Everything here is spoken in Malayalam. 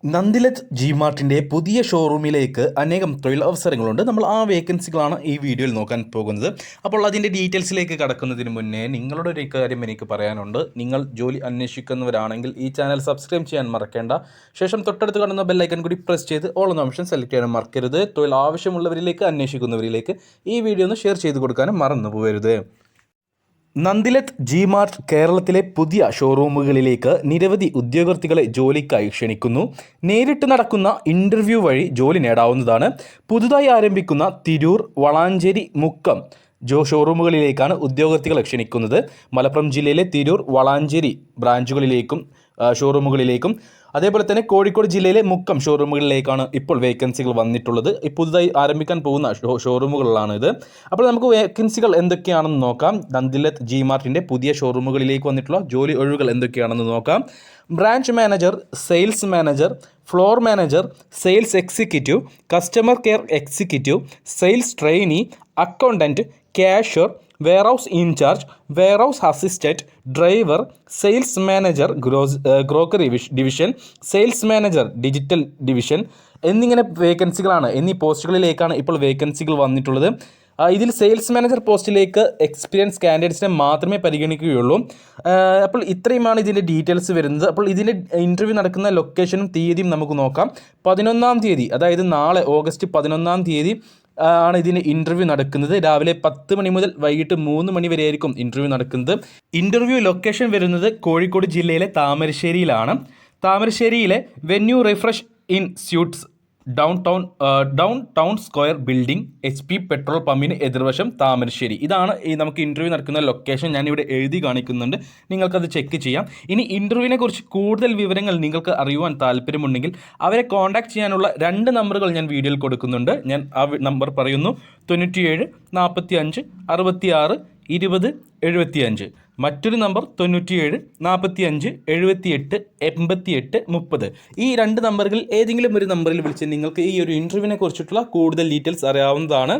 നന്ദിലത്ത് ജി മാർട്ടിൻ്റെ പുതിയ ഷോറൂമിലേക്ക് അനേകം തൊഴിലവസരങ്ങളുണ്ട്. നമ്മൾ ആ വേക്കൻസികളാണ് ഈ വീഡിയോയിൽ നോക്കാൻ പോകുന്നത്. അപ്പോൾ അതിൻ്റെ ഡീറ്റെയിൽസിലേക്ക് കടക്കുന്നതിന് മുന്നേ നിങ്ങളുടെ ഒരു കാര്യം എനിക്ക് പറയാനുണ്ട്. നിങ്ങൾ ജോലി അന്വേഷിക്കുന്നവരാണെങ്കിൽ ഈ ചാനൽ സബ്സ്ക്രൈബ് ചെയ്യാൻ മറക്കേണ്ട. ശേഷം തൊട്ടടുത്ത് കാണുന്ന ബെല്ലൈക്കൺ കൂടി പ്രസ് ചെയ്ത് ഓൾ എന്ന ഓപ്ഷൻ സെലക്ട് ചെയ്യാനും മറക്കരുത്. തൊഴിൽ ആവശ്യമുള്ളവരിലേക്ക്, അന്വേഷിക്കുന്നവരിലേക്ക് ഈ വീഡിയോ ഒന്ന് ഷെയർ ചെയ്ത് കൊടുക്കാനും മറന്നു പോകരുത്. നന്ദിലത്ത് ജി മാർട്ട് കേരളത്തിലെ പുതിയ ഷോറൂമുകളിലേക്ക് നിരവധി ഉദ്യോഗാർത്ഥികളെ ജോലിക്കായി ക്ഷണിക്കുന്നു. നേരിട്ട് നടക്കുന്ന ഇൻ്റർവ്യൂ വഴി ജോലി നേടാവുന്നതാണ്. പുതുതായി ആരംഭിക്കുന്ന തിരൂർ, വളാഞ്ചേരി, മുക്കം ഷോറൂമുകളിലേക്കാണ് ഉദ്യോഗാർത്ഥികളെ ക്ഷണിക്കുന്നത്. മലപ്പുറം ജില്ലയിലെ തിരൂർ, വളാഞ്ചേരി ബ്രാഞ്ചുകളിലേക്കും ഷോറൂമുകളിലേക്കും അതേപോലെ തന്നെ കോഴിക്കോട് ജില്ലയിലെ മുക്കം ഷോറൂമുകളിലേക്കാണ് ഇപ്പോൾ വേക്കൻസികൾ വന്നിട്ടുള്ളത്. പുതുതായി ആരംഭിക്കാൻ പോകുന്ന ഷോറൂമുകളിലാണിത്. അപ്പോൾ നമുക്ക് വേക്കൻസികൾ എന്തൊക്കെയാണെന്ന് നോക്കാം. നന്ദിലത്ത് ജി മാർട്ടിൻ്റെ പുതിയ ഷോറൂമുകളിലേക്ക് വന്നിട്ടുള്ള ജോലി ഒഴിവുകൾ എന്തൊക്കെയാണെന്ന് നോക്കാം. Branch manager, sales manager, floor manager, sales executive, customer care executive, sales trainee, accountant, cashier, warehouse incharge, warehouse assistant, driver, sales manager grocery division, sales manager digital division എന്നിങ്ങനെ വേക്കൻസികളാണ്. എന്നീ പോസ്റ്റുകളിലേക്കാണ് ഇപ്പോൾ വേക്കൻസികൾ വന്നിട്ടുള്ളത്. ഇതിൽ സെയിൽസ് മാനേജർ പോസ്റ്റിലേക്ക് എക്സ്പീരിയൻസ് കാൻഡിഡേറ്റ്സിനെ മാത്രമേ പരിഗണിക്കുകയുള്ളൂ. അപ്പോൾ ഇത്രയുമാണ് ഇതിൻ്റെ ഡീറ്റെയിൽസ് വരുന്നത്. അപ്പോൾ ഇതിൻ്റെ ഇൻ്റർവ്യൂ നടക്കുന്ന ലൊക്കേഷനും തീയതിയും നമുക്ക് നോക്കാം. 11-ാം തീയതി, അതായത് നാളെ ഓഗസ്റ്റ് 11-ാം തീയതി ആണ് ഇതിന് ഇൻ്റർവ്യൂ നടക്കുന്നത്. രാവിലെ 10 മണി മുതൽ വൈകിട്ട് 3 മണി വരെ ആയിരിക്കും ഇൻ്റർവ്യൂ നടക്കുന്നത്. ഇൻ്റർവ്യൂ ലൊക്കേഷൻ വരുന്നത് കോഴിക്കോട് ജില്ലയിലെ താമരശ്ശേരിയിലാണ്. താമരശ്ശേരിയിലെ venue refresh in suites downtown square building, HP petrol പമ്പിന് എതിർവശം, താമരശ്ശേരി. ഇതാണ് നമുക്ക് ഇൻ്റർവ്യൂ നടക്കുന്ന ലൊക്കേഷൻ. ഞാനിവിടെ എഴുതി കാണിക്കുന്നുണ്ട്, നിങ്ങൾക്കത് ചെക്ക് ചെയ്യാം. ഇനി ഇൻ്റർവ്യൂവിനെ കുറിച്ച് കൂടുതൽ വിവരങ്ങൾ നിങ്ങൾക്ക് അറിയുവാൻ താല്പര്യമുണ്ടെങ്കിൽ അവരെ കോൺടാക്ട് ചെയ്യാനുള്ള 2 നമ്പറുകൾ ഞാൻ വീഡിയോയിൽ കൊടുക്കുന്നുണ്ട്. ഞാൻ ആ നമ്പർ പറയുന്നു: 97 45 66 20 75. മറ്റൊരു നമ്പർ 97 45 78 88 30. ഈ 2 നമ്പറുകളിൽ ഏതെങ്കിലും ഒരു നമ്പറിൽ വിളിച്ച് നിങ്ങൾക്ക് ഈ ഒരു ഇൻ്റർവ്യൂവിനെ കുറിച്ചിട്ടുള്ള കൂടുതൽ ഡീറ്റെയിൽസ് അറിയാവുന്നതാണ്.